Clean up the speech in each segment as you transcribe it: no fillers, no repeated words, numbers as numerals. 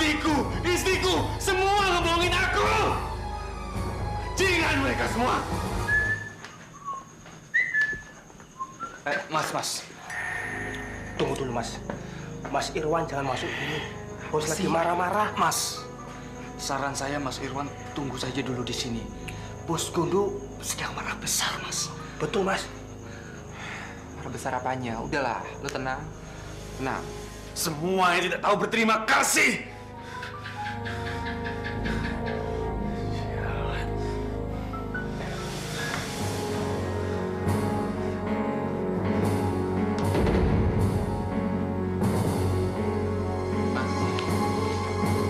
adikku, istriku, semua ngebohongin aku. Jingan mereka semua. Mas. Tunggu dulu, Mas. Mas Irwan jangan masuk dulu. Bos lagi marah-marah. Mas, saran saya Mas Irwan tunggu saja dulu di sini. Bos Gondo sedang marah besar, Mas. Betul, Mas. Marah besar apanya? Udahlah, lu tenang. Tenang. Semua yang tidak tahu berterima kasih.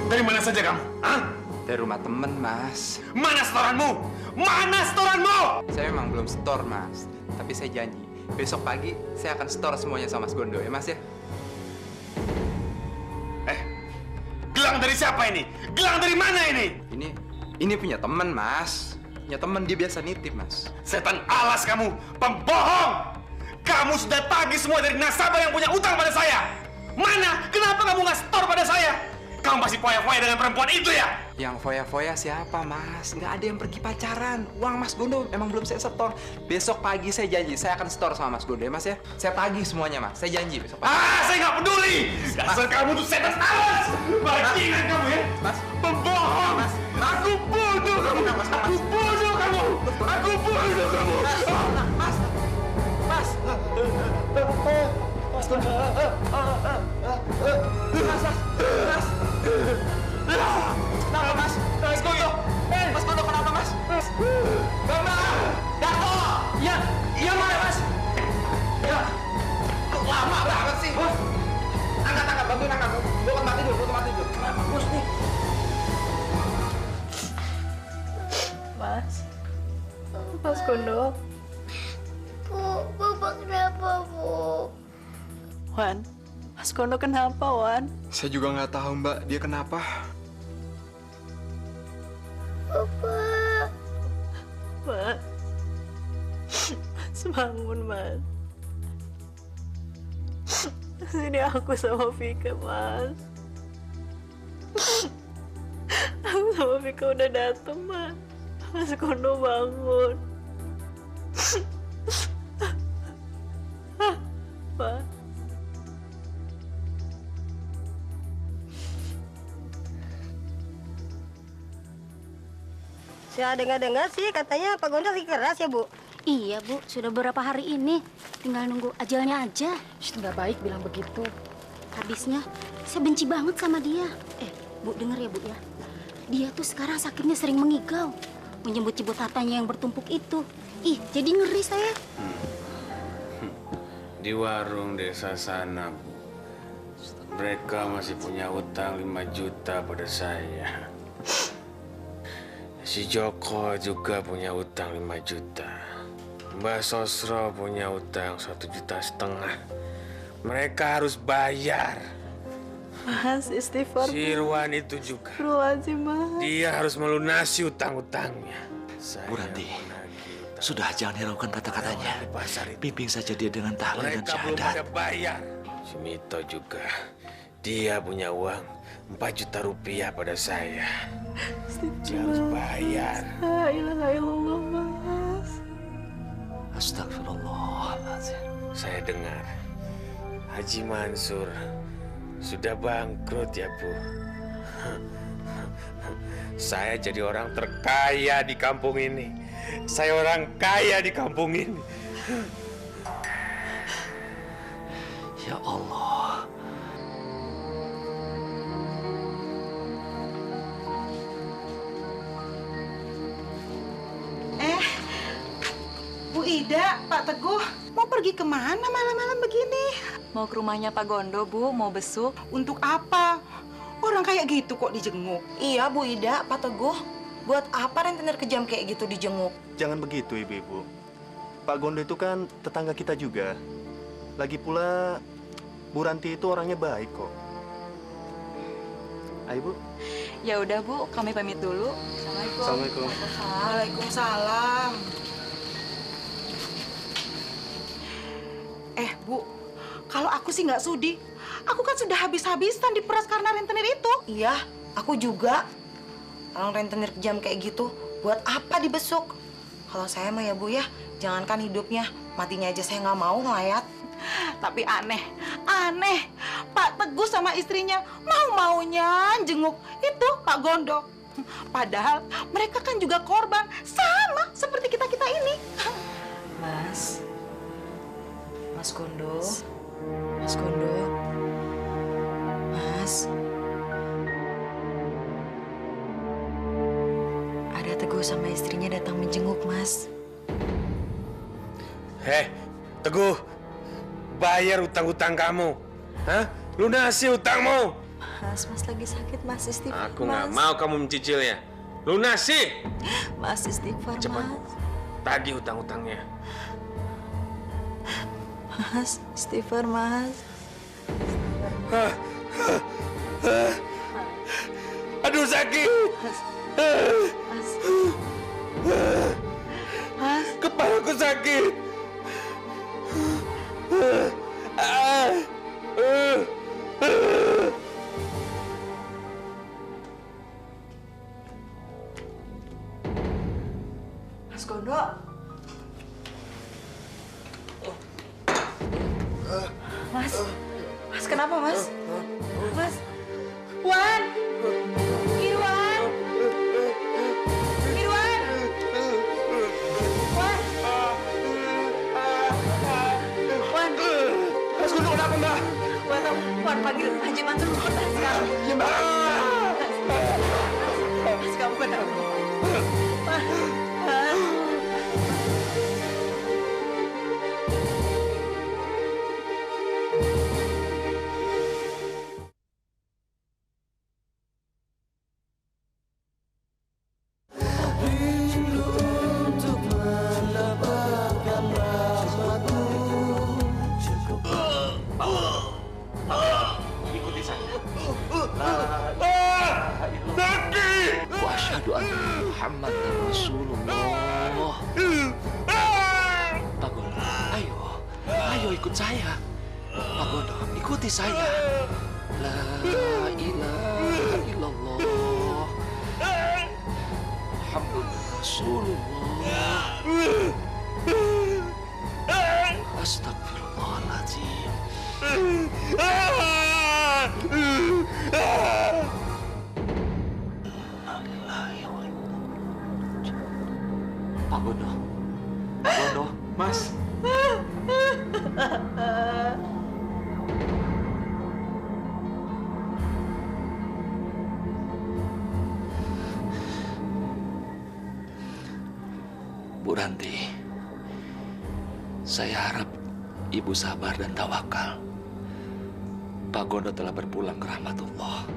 Dari mana saja kamu? Hah? Dari rumah temen, Mas. Mana setoranmu? Mana setoranmu? Saya memang belum store, Mas. Tapi saya janji, besok pagi saya akan store semuanya sama Mas Gondo, ya, Mas, ya? Gelang dari siapa ini? Gelang dari mana ini? Ini punya temen, Mas. Punya temen, dia biasa nitip, Mas. Setan alas kamu, pembohong! Kamu sudah tagih semua dari nasabah yang punya utang pada saya. Mana? Kenapa kamu nggak store pada saya? Kamu pasti foya-foya dengan perempuan itu ya? Yang foya-foya siapa, Mas? Nggak ada yang pergi pacaran. Uang Mas Gondo emang belum saya setor. Besok pagi saya janji, saya akan store sama Mas Gondo, ya, Mas, ya? Saya tagih semuanya, Mas. Saya janji besok pagi. Saya nggak peduli! Dasar kamu tuh setan alas! Bajingan kamu ya! Mas. Pembohong! Mas. Aku bunuh kamu! Aku bunuh kamu! Aku bunuh kamu! Mas. Mas. Mas Gondo. Mas. Kenapa, Mas? Mas Gondo. Mas Gondo, kenapa, Mas? Bama! Dato! Iya, Mas. Ya. Kok lama banget sih? Angkat, bantuin angkat. Gua ke tempat tidur. Kenapa, Bos, nih? Mas Gondo. Bu, Bapak kenapa, Bu? Wan, Mas Gondo kenapa, Wan? Saya juga nggak tahu, Mbak. Dia kenapa? Bapak. Mas. Mas bangun, Mas. Sini aku sama Vika, Mas. Aku sama Vika udah datang, Mas. Mas Gondo bangun. Mas. Saya dengar-dengar sih katanya Pak Gondo lagi keras ya, Bu? Iya, Bu. Sudah beberapa hari ini. Tinggal nunggu ajalnya aja. Nggak baik bilang begitu. Habisnya, saya benci banget sama dia. Bu, denger ya, Bu, ya. Dia tuh sekarang sakitnya sering mengigau. Menyebut-nyebut hartanya yang bertumpuk itu. Ih, jadi ngeri saya. Di warung desa sana, Bu. Mereka masih punya utang 5 juta pada saya. Si Joko juga punya utang 5 juta. Mbak Sosro punya utang 1,5 juta. Mereka harus bayar. Mas, istighfar. Si Irwan itu juga. Astagfirullahaladzim, Mas. Dia harus melunasi utang-utangnya. Bu Ranti, sudah jangan hiraukan kata-katanya. Bimbing saja dia dengan tahlil dan Mereka belum syahadat. ada bayar. Si Mito juga. Dia punya uang 4 juta rupiah pada saya. Dia harus bayar. La ilaha illallah, Mas. Astagfirullahaladzim. Saya dengar Haji Mansur sudah bangkrut ya, Bu. Saya jadi orang terkaya di kampung ini. Saya orang kaya di kampung ini. Ya Allah. Bu Ida, Pak Teguh, mau pergi kemana malam-malam begini? Mau ke rumahnya Pak Gondo, Bu. Mau besuk. Untuk apa? Orang kayak gitu kok dijenguk. Iya, Bu Ida, Pak Teguh. Buat apa rentenir kejam kayak gitu dijenguk? Jangan begitu, Ibu-ibu. Pak Gondo itu kan tetangga kita juga. Lagi pula, Bu Ranti itu orangnya baik kok. Ayo, Bu. Ya udah, Bu. Kami pamit dulu. Assalamualaikum. Waalaikumsalam. Bu, Kalau aku sih nggak sudi. Aku kan sudah habis-habisan diperas karena rentenir itu. Iya, aku juga. Orang rentenir kejam kayak gitu, buat apa dibesuk? Kalau saya mah ya Bu ya, jangankan hidupnya, matinya aja saya nggak mau ngelayat. Tapi aneh. Pak Teguh sama istrinya mau-maunya jenguk itu Pak Gondo. Padahal mereka kan juga korban, sama seperti kita-kita ini. Mas Gondo. Mas. Ada Teguh sama istrinya datang menjenguk, Mas. Heh, Teguh, bayar utang-utang kamu. Hah? Lunasi utangmu. Mas lagi sakit, Mas. Istighfar, Aku nggak mau kamu mencicilnya. Lunasi. Mas, istighfar, Cepat. Mas. Tagih utang-utangnya. Mas, istighfar, Mas. Aduh, sakit. Mas. Kepalaku sakit. Mas Gondo. Mas kenapa, Mas? Mas. Wan. Irwan. Wan. Mas Gondo kenapa, Mbak? Wan panggil Haji Mansur ke kota sekarang. Iya, Mbak. Mas, kamu kenapa? Mas. Ikuti saya. Wa asyhadu anna Muhammadar Rasulullah. Pak Gondo, ayo ikut saya. Pak Gondo, ikuti saya. La ilaha illallah. Muhammadur Rasulullah. Astagfirullahaladzim. Pak Gondo, Mas. Bu Ranti, saya harap Ibu sabar dan tawakal. Pak Gondo telah berpulang ke rahmatullah.